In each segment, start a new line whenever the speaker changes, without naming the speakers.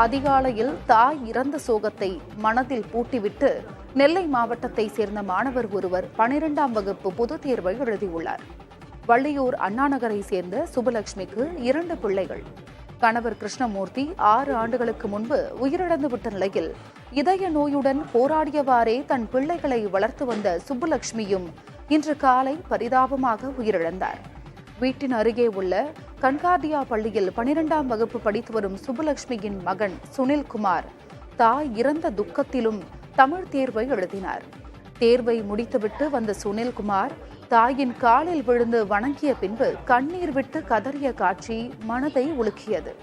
அதிகாலையில் தாய் இறந்த சோகத்தை மனதில் பூட்டிவிட்டு நெல்லை மாவட்டத்தை சேர்ந்த மாணவர் ஒருவர் 12ஆம் வகுப்பு பொதுத் தேர்வை எழுதியுள்ளார். வள்ளியூர் அண்ணாநகரை சேர்ந்த சுபலட்சுமிக்கு 2 பிள்ளைகள். கணவர் கிருஷ்ணமூர்த்தி 6 ஆண்டுகளுக்கு முன்பு உயிரிழந்துவிட்ட நிலையில் இதய நோயுடன் போராடியவாறே தன் பிள்ளைகளை வளர்த்து வந்த சுப்புலட்சுமியும் இன்று காலை பரிதாபமாக உயிரிழந்தார். வீட்டின் அருகே உள்ள கன்கார்டியா பள்ளியில் 12ஆம் வகுப்பு படித்து வரும் சுப்புலட்சுமியின் மகன் சுனில்குமார் தாய் இறந்த துக்கத்திலும் தமிழ் தேர்வை எழுதினார். தேர்வை முடித்துவிட்டு வந்த சுனில்குமார் தாயின் காலில் விழுந்து வணங்கிய பின்பு கண்ணீர் விட்டு கதறிய காட்சி மனதை உலுக்கியது.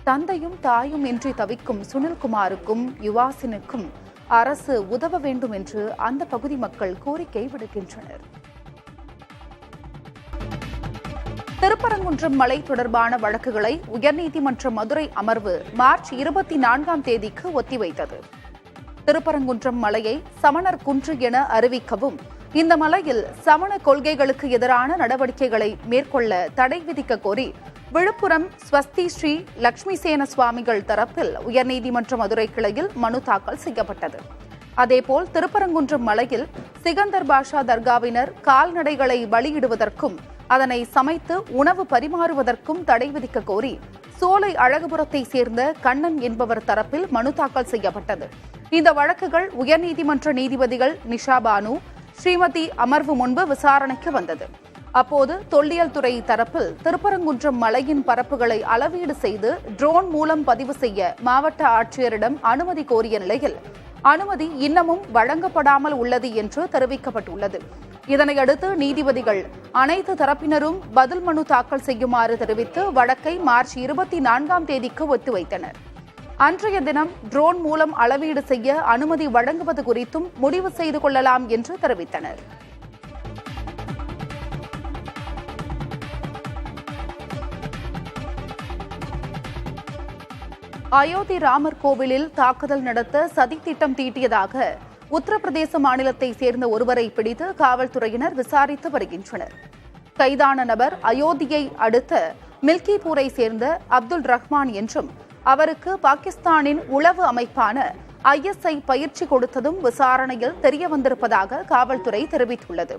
தந்தையும் தாயும் இன்றி தவிக்கும் சுனில்குமாருக்கும் யுவாசினுக்கும் அரசு உதவ வேண்டும் என்று அந்த பகுதி மக்கள் கோரிக்கை விடுக்கின்றனர். திருப்பரங்குன்றம் மலை தொடர்பான வழக்குகளை உயர்நீதிமன்ற மதுரை அமர்வு மார்ச் 24ஆம் தேதிக்கு ஒத்திவைத்தது. திருப்பரங்குன்றம் மலையை சமணர் குன்று என அறிவிக்கவும், இந்த மலையில் சமண கொள்கைகளுக்கு எதிரான நடவடிக்கைகளை மேற்கொள்ள தடை விதிக்க கோரி விழுப்புரம் ஸ்வஸ்தி ஸ்ரீ லட்சுமிசேன சுவாமிகள் தரப்பில் உயர்நீதிமன்ற மதுரை கிளையில் மனு தாக்கல் செய்யப்பட்டது. அதேபோல் திருப்பரங்குன்றம் மலையில் சிகந்தர் பாஷா தர்காவினர் கால்நடைகளை பலியிடுவதற்கும் அதனை சமைத்து உணவு பரிமாறுவதற்கும் தடை விதிக்க கோரி சோலை அழகுபுரத்தை சேர்ந்த கண்ணன் என்பவர் தரப்பில் மனு தாக்கல் செய்யப்பட்டது. இந்த வழக்குகள் உயர்நீதிமன்ற நீதிபதிகள் நிஷா பானு, ஸ்ரீமதி அமர்வு முன்பு விசாரணைக்கு வந்தது. அப்போது தொல்லியல் துறை தரப்பில் திருப்பரங்குன்றம் மலையின் பரப்புகளை அளவீடு செய்து ட்ரோன் மூலம் பதிவு செய்ய மாவட்ட ஆட்சியரிடம் அனுமதி கோரிய நிலையில் அனுமதி இன்னமும் வழங்கப்படாமல் உள்ளது என்று தெரிவிக்கப்பட்டுள்ளது. இதனையடுத்து நீதிபதிகள் அனைத்து தரப்பினரும் பதில் மனு தாக்கல் செய்யுமாறு தெரிவித்து வழக்கை மார்ச் 24ஆம் தேதிக்கு ஒத்திவைத்தனர். அன்றைய தினம் ட்ரோன் மூலம் அளவீடு செய்ய அனுமதி வழங்குவது குறித்தும் முடிவு செய்து கொள்ளலாம் என்று தெரிவித்தனர். அயோத்தி ராமர் கோவிலில் தாக்குதல் நடத்த சதி திட்டம் தீட்டியதாக உத்தரப்பிரதேச மாநிலத்தை சேர்ந்த ஒருவரை பிடித்து காவல்துறையினர் விசாரித்து வருகின்றனர். கைதான நபர் அயோத்தியை அடுத்த மில்கிபூரை சேர்ந்த அப்துல் ரஹ்மான் என்றும் அவருக்கு பாகிஸ்தானின் உளவு அமைப்பான ISI பயிற்சி கொடுத்ததும் விசாரணையில் தெரிய வந்திருப்பதாக காவல்துறை தெரிவித்துள்ளது.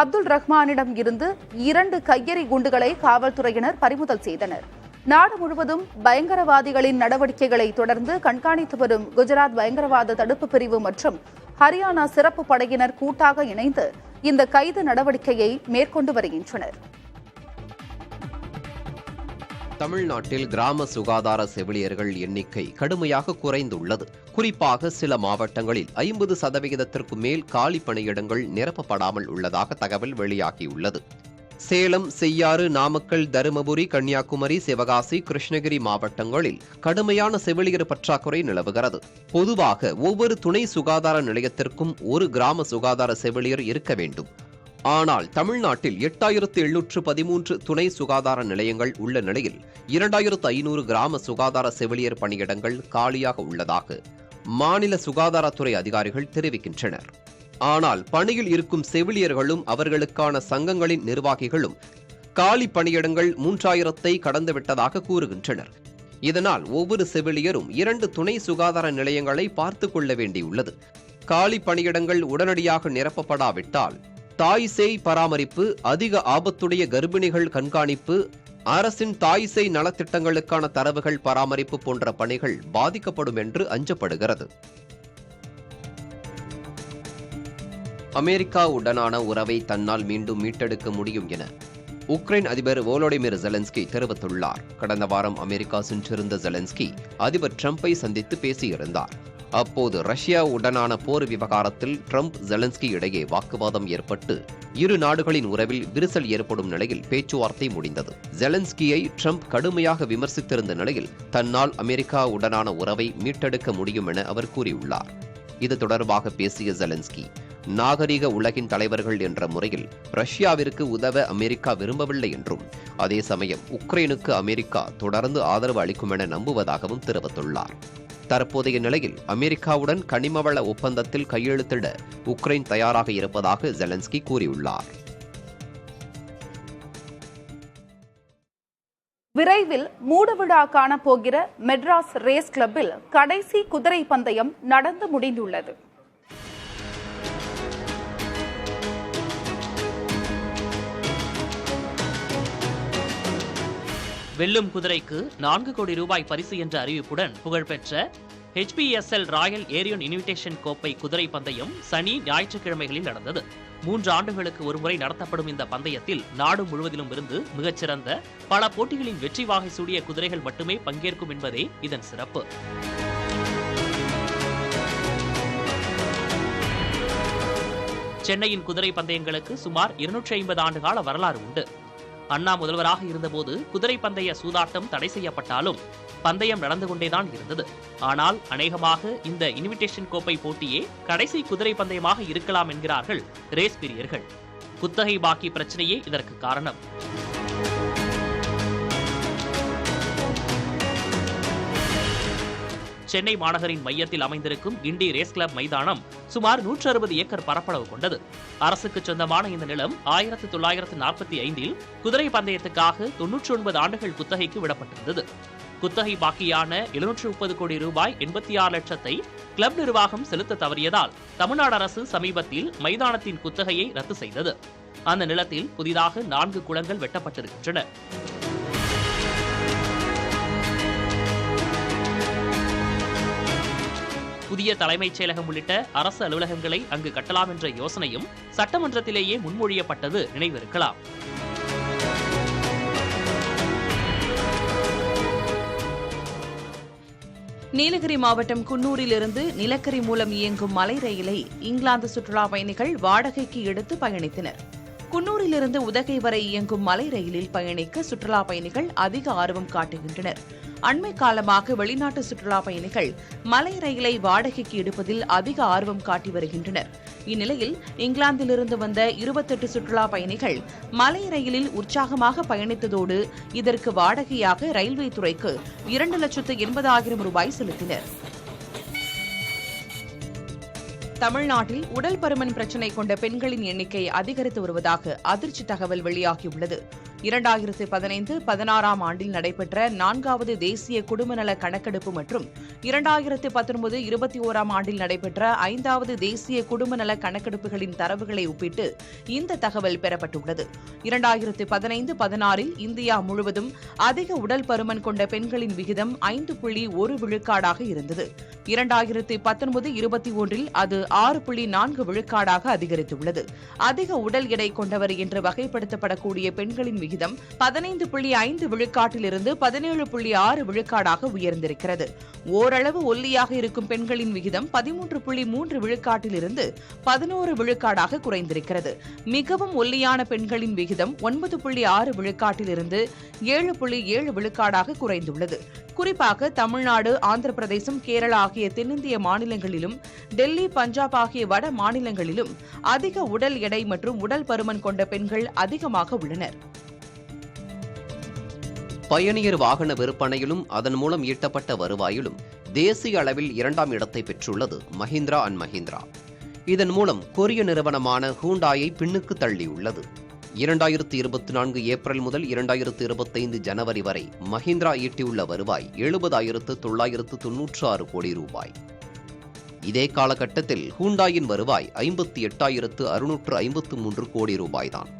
அப்துல் ரஹ்மானிடம் இருந்து 2 கையெறி குண்டுகளை காவல்துறையினர் பறிமுதல் செய்தனர். நாடு முழுவதும் பயங்கரவாதிகளின் நடவடிக்கைகளை தொடர்ந்து கண்காணித்து வரும் குஜராத் பயங்கரவாத தடுப்பு பிரிவு மற்றும் ஹரியானா சிறப்பு படையினர் கூட்டாக இணைந்து இந்த கைது நடவடிக்கையை மேற்கொண்டு வருகின்றனர்.
தமிழ்நாட்டில் கிராம சுகாதார செவிலியர்கள் எண்ணிக்கை கடுமையாக குறைந்துள்ளது. குறிப்பாக சில மாவட்டங்களில் 50% மேல் காலி பணியிடங்கள் நிரப்பப்படாமல் உள்ளதாக தகவல் வெளியாகியுள்ளது. சேலம், செய்யாறு, நாமக்கல், தருமபுரி, கன்னியாகுமரி, சிவகாசி, கிருஷ்ணகிரி மாவட்டங்களில் கடுமையான செவிலியர் பற்றாக்குறை நிலவுகிறது. பொதுவாக ஒவ்வொரு துணை சுகாதார நிலையத்திற்கும் ஒரு கிராம சுகாதார செவிலியர் இருக்க வேண்டும். ஆனால் தமிழ்நாட்டில் 8713 துணை சுகாதார நிலையங்கள் உள்ள நிலையில் 2500 கிராம சுகாதார செவிலியர் பணியிடங்கள் காலியாக உள்ளதாக மாநில சுகாதாரத்துறை அதிகாரிகள் தெரிவிக்கின்றனர். ஆனால் பணியில் இருக்கும் செவிலியர்களும் அவர்களுக்கான சங்கங்களின் நிர்வாகிகளும் காலி பணியிடங்கள் 3000 கடந்துவிட்டதாக கூறுகின்றனர். இதனால் ஒவ்வொரு செவிலியரும் 2 துணை சுகாதார நிலையங்களை பார்த்துக் கொள்ள வேண்டியுள்ளது. காலி பணியிடங்கள் உடனடியாக நிரப்பப்படாவிட்டால் தாய் சேய் பராமரிப்பு, அதிக ஆபத்துடைய கர்ப்பிணிகள் கண்காணிப்பு, அரசின் தாய் சேய் நலத்திட்டங்களுக்கான தரவுகள் பராமரிப்பு போன்ற பணிகள் பாதிக்கப்படும் என்று அஞ்சப்படுகிறது. அமெரிக்காவுடனான உறவை தன்னால் மீண்டும் மீட்டெடுக்க முடியும் என உக்ரைன் அதிபர் வோலோடிமிர் ஜெலன்ஸ்கி தெரிவித்துள்ளார். கடந்த வாரம் அமெரிக்கா சென்றிருந்த ஜெலன்ஸ்கி அதிபர் ட்ரம்பை சந்தித்து பேசியிருந்தார். அப்போது ரஷ்யாவுடனான போர் விவகாரத்தில் ட்ரம்ப், ஜெலன்ஸ்கி இடையே வாக்குவாதம் ஏற்பட்டு இரு நாடுகளின் உறவில் விரிசல் ஏற்படும் நிலையில் பேச்சுவார்த்தை முடிந்தது. ஜெலன்ஸ்கியை ட்ரம்ப் கடுமையாக விமர்சித்திருந்த நிலையில் தன்னால் அமெரிக்காவுடனான உறவை மீட்டெடுக்க முடியும் என அவர் கூறியுள்ளார். இது தொடர்பாக பேசிய ஜெலன்ஸ்கி, நாகரிக உலகின் தலைவர்கள் என்ற முறையில் ரஷ்யாவிற்கு உதவ அமெரிக்கா விரும்பவில்லை என்றும், அதே சமயம் உக்ரைனுக்கு அமெரிக்கா தொடர்ந்து ஆதரவு அளிக்கும் என நம்புவதாகவும் தெரிவித்துள்ளார். தற்போதைய நிலையில் அமெரிக்காவுடன் கனிமவள ஒப்பந்தத்தில் கையெழுத்திட உக்ரைன் தயாராக இருப்பதாக ஜெலன்ஸ்கி கூறியுள்ளார்.
விரைவில் மூடுவிழா காணப்போகிற மெட்ராஸ் ரேஸ் கிளப்பில் கடைசி குதிரை பந்தயம் நடந்து முடிந்துள்ளது.
வெல்லும் குதிரைக்கு 4 கோடி ரூபாய் பரிசு என்ற அறிவிப்புடன் புகழ்பெற்ற HPSL ராயல் ஏரியன் இன்விடேஷன் கோப்பை குதிரை பந்தயம் சனி ஞாயிற்றுக்கிழமைகளில் நடந்தது. 3 ஆண்டுகளுக்கு ஒருமுறை நடத்தப்படும் இந்த பந்தயத்தில் நாடு முழுவதிலும் இருந்து மிகச்சிறந்த பல போட்டிகளின் வெற்றி வாகை சூடிய குதிரைகள் மட்டுமே பங்கேற்கும் என்பதே இதன் சிறப்பு. சென்னையின் குதிரை பந்தயங்களுக்கு சுமார் 250 ஆண்டுகால வரலாறு உண்டு. அண்ணா முதல்வராக இருந்தபோது குதிரை பந்தய சூதாட்டம் தடை செய்யப்பட்டாலும் பந்தயம் நடந்து கொண்டேதான் இருந்தது. ஆனால் அநேகமாக இந்த இன்விடேஷன் கோப்பை போட்டியே கடைசி குதிரை பந்தயமாக இருக்கலாம் என்கிறார்கள் ரேஸ் பிரியர்கள். குத்தகை பாக்கி பிரச்சனையே இதற்கு காரணம். சென்னை மாநகரின் மையத்தில் அமைந்திருக்கும் கிண்டி ரேஸ் கிளப் மைதானம் சுமார் 160 ஏக்கர் பரப்பளவு கொண்டது. அரசுக்கு சொந்தமான இந்த நிலம் 1945இல் குதிரை பந்தயத்துக்காக 99 ஆண்டுகள் குத்தகைக்கு விடப்பட்டிருந்தது. குத்தகை பாக்கியான 730 கோடி ரூபாய் 86 லட்சத்தை கிளப் நிர்வாகம் செலுத்த தவறியதால் தமிழ்நாடு அரசு சமீபத்தில் மைதானத்தின் குத்தகையை ரத்து செய்தது. அந்த நிலத்தில் புதிதாக 4 குளங்கள் வெட்டப்பட்டிருக்கின்றன. புதிய தலைமைச் செயலகம் உள்ளிட்ட அரசு அலுவலகங்களை அங்கு கட்டலாம் என்ற யோசனையும் சட்டமன்றத்திலேயே முன்மொழியப்பட்டது நினைவிருக்கலாம்.
நீலகிரி மாவட்டம் குன்னூரிலிருந்து நிலக்கரி மூலம் இயங்கும் மலை ரயிலை இங்கிலாந்து சுற்றுலா பயணிகள் வாடகைக்கு எடுத்து பயணித்தனர். குன்னூரிலிருந்து உதகை வரை இயங்கும் மலை ரயிலில் பயணிக்க சுற்றுலா பயணிகள் அதிக ஆர்வம் காட்டுகின்றனர். அண்மை காலமாக வெளிநாட்டு சுற்றுலா பயணிகள் மலை ரயிலை வாடகைக்கு எடுப்பதில் அதிக ஆர்வம் காட்டி வருகின்றனர். இந்நிலையில் இங்கிலாந்திலிருந்து வந்த 28 சுற்றுலா பயணிகள் மலை ரயிலில் உற்சாகமாக பயணித்ததோடு இதற்கு வாடகையாக ரயில்வே துறைக்கு 2,80,000 ரூபாய் செலுத்தினர். தமிழ்நாட்டில் உடல் பருமன் பிரச்சினை கொண்ட பெண்களின் எண்ணிக்கை அதிகரித்து வருவதாக அதிர்ச்சி தகவல் வெளியாகியுள்ளது. 2015-16 ஆண்டில் நடைபெற்ற 4வது தேசிய குடும்பநல கணக்கெடுப்பு மற்றும் 2019-21 ஆண்டில் நடைபெற்ற 5வது தேசிய குடும்பநல கணக்கெடுப்புகளின் தரவுகளை ஒப்பிட்டு இந்த தகவல் பெறப்பட்டுள்ளது. 2015-16இல் இந்தியா முழுவதும் அதிக உடல் பருமன் கொண்ட பெண்களின் விகிதம் 5.1 விழுக்காடாக இருந்தது. 2019-21இல் அது 6.4 விழுக்காடாக அதிகரித்துள்ளது. அதிக உடல் எடை கொண்டவர் என்று வகைப்படுத்தப்படக்கூடிய பெண்களின் விகிதம் 15.5 விழுக்காட்டிலிருந்து 17.6 விழுக்காடாக உயர்ந்திருக்கிறது. ஓரளவு ஒல்லியாக இருக்கும் பெண்களின் விகிதம் 13.3 விழுக்காட்டிலிருந்து 11 விழுக்காடாக குறைந்திருக்கிறது. மிகவும் ஒல்லியான பெண்களின் விகிதம் 9.6 விழுக்காட்டிலிருந்து 7.7 விழுக்காடாக குறைந்துள்ளது. குறிப்பாக தமிழ்நாடு, ஆந்திர பிரதேசம், கேரளா ஆகிய தென்னிந்திய மாநிலங்களிலும் டெல்லி, பஞ்சாப் ஆகிய வட மாநிலங்களிலும் அதிக உடல் எடை மற்றும் உடல் பருமன் கொண்ட பெண்கள் அதிகமாக உள்ளனர்.
பயணியர் வாகன விற்பனையிலும் அதன் மூலம் ஈட்டப்பட்ட வருவாயிலும் தேசிய அளவில் 2ஆம் இடத்தை பெற்றுள்ளது மஹிந்திரா அண்ட் மஹிந்திரா. இதன் மூலம் கொரிய நிறுவனமான ஹூண்டாயை பின்னுக்கு தள்ளியுள்ளது. 2024 ஏப்ரல் முதல் 2025 ஜனவரி வரை மஹிந்திரா ஈட்டியுள்ள வருவாய் 70,996 கோடி ரூபாய். இதே காலகட்டத்தில் ஹூண்டாயின் வருவாய் 58,653 கோடி ரூபாய்தான்.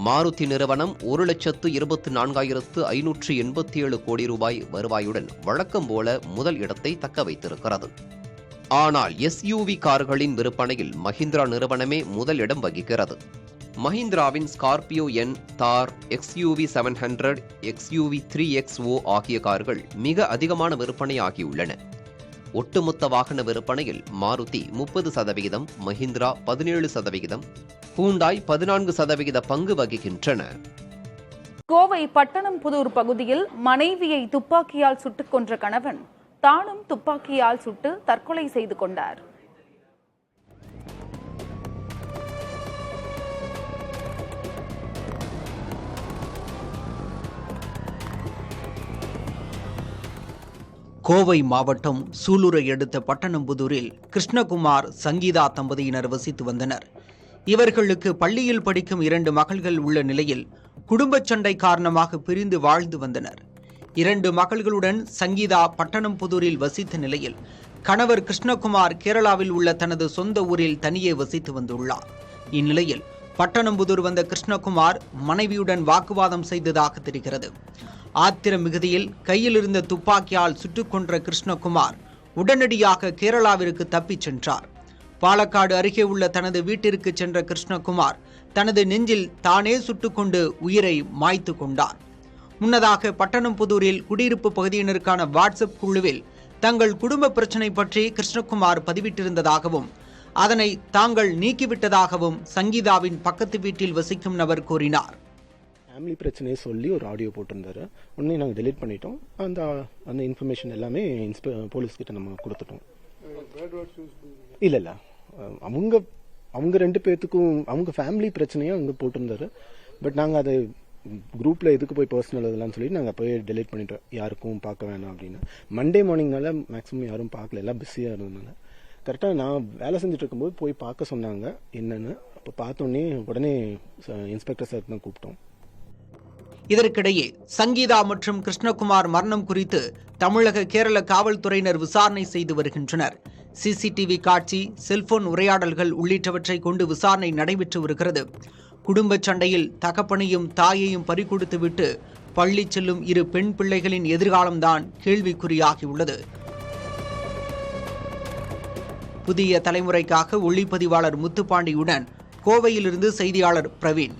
மாருதி நிறுவனம் 1,24,587 கோடி ரூபாய் வருவாயுடன் வழக்கம் போல முதல் இடத்தை தக்க வைத்திருக்கிறது. ஆனால் SUV கார்களின் விற்பனையில் மஹிந்திரா நிறுவனமே முதல் இடம் வகிக்கிறது. மஹிந்திராவின் ஸ்கார்பியோ N, தார், XUV 700, XUV 3XO ஆகிய கார்கள் மிக அதிகமான விற்பனை ஆகியுள்ளன. ஒட்டுமொத்த வாகன விற்பனையில் மாருதி 30%, மஹிந்திரா 17%, ஹூண்டாய் 14% பங்கு வகிக்கின்றன.
கோவை பட்டணம்புதூர் பகுதியில் மனைவியை துப்பாக்கியால் சுட்டுக் கொன்ற கணவன் தானும் துப்பாக்கியால் சுட்டு தற்கொலை செய்து கொண்டார்.
கோவை மாவட்டம் சூலூரை அடுத்த பட்டணம்புதூரில் கிருஷ்ணகுமார், சங்கீதா தம்பதியினர் வசித்து வந்தனர். இவர்களுக்கு பள்ளியில் படிக்கும் 2 மகள்கள் உள்ள நிலையில் குடும்பச் சண்டை காரணமாக பிரிந்து வாழ்ந்து வந்தனர். 2 மகள்களுடன் சங்கீதா பட்டணம்புதூரில் வசித்த நிலையில் கணவர் கிருஷ்ணகுமார் கேரளாவில் உள்ள தனது சொந்த ஊரில் தனியே வசித்து வந்துள்ளார். இந்நிலையில் பட்டணம்புதூர் வந்த கிருஷ்ணகுமார் மனைவியுடன் வாக்குவாதம் செய்ததாக தெரிகிறது. ஆத்திர மிகுதியில் கையில் இருந்த துப்பாக்கியால் சுட்டுக் கொன்ற கிருஷ்ணகுமார் உடனடியாக கேரளாவிற்கு தப்பிச் சென்றார். பாலக்காடு அருகே உள்ள தனது வீட்டிற்கு சென்ற கிருஷ்ணகுமார் தனது நெஞ்சில் தானே சுட்டுக்கொண்டு உயிரை மாய்த்து கொண்டார். முன்னதாக பட்டணம்புதூரில் குடியிருப்பு பகுதியினருக்கான வாட்ஸ்அப் குழுவில் தங்கள் குடும்ப பிரச்சினை பற்றி கிருஷ்ணகுமார் பதிவிட்டிருந்ததாகவும் அதனை தாங்கள் நீக்கிவிட்டதாகவும் சங்கீதாவின் பக்கத்து வீட்டில் வசிக்கும் நபர் கூறினார்.
ஃபேமிலி பிரச்சனையை சொல்லி ஒரு ஆடியோ போட்டிருந்தாரு. உடனே நாங்கள் டெலீட் பண்ணிட்டோம். அந்த இன்ஃபர்மேஷன் எல்லாமே போலீஸ்கிட்ட நம்ம கொடுத்துட்டோம். இல்லை அவங்க 2 பேர்த்துக்கும் அவங்க ஃபேமிலி பிரச்சனையும் அங்கே போட்டிருந்தாரு. பட் நாங்கள் அதை குரூப்பில் எதுக்கு போய் பர்சனல் இதெல்லாம் சொல்லி நாங்கள் போய் டெலீட் பண்ணிட்டோம். யாருக்கும் பார்க்க வேணாம் அப்படின்னு. மண்டே மார்னிங்னால மேக்ஸிமம் யாரும் பார்க்கல, எல்லாம் பிஸியாக இருந்ததுனால. கரெக்டாக நான் வேலை செஞ்சுட்டு இருக்கும்போது போய் பார்க்க சொன்னாங்க என்னன்னு. அப்போ பார்த்தோன்னே உடனே இன்ஸ்பெக்டர் சார் தான் கூப்பிட்டோம்.
இதற்கிடையே சங்கீதா மற்றும் கிருஷ்ணகுமார் மரணம் குறித்து தமிழக கேரள காவல்துறையினர் விசாரணை செய்து வருகின்றனர். சிசிடிவி காட்சி, செல்போன் உரையாடல்கள் உள்ளிட்டவற்றை கொண்டு விசாரணை நடைபெற்று வருகிறது. குடும்பச் சண்டையில் தகப்பனையும் தாயையும் பறிகொடுத்துவிட்டு பள்ளி செல்லும் 2 பெண் பிள்ளைகளின் எதிர்காலம்தான் கேள்விக்குறியாகியுள்ளது. புதிய தலைமுறைக்காக ஒளிப்பதிவாளர் முத்துப்பாண்டியுடன் கோவையிலிருந்து செய்தியாளர் பிரவீன்.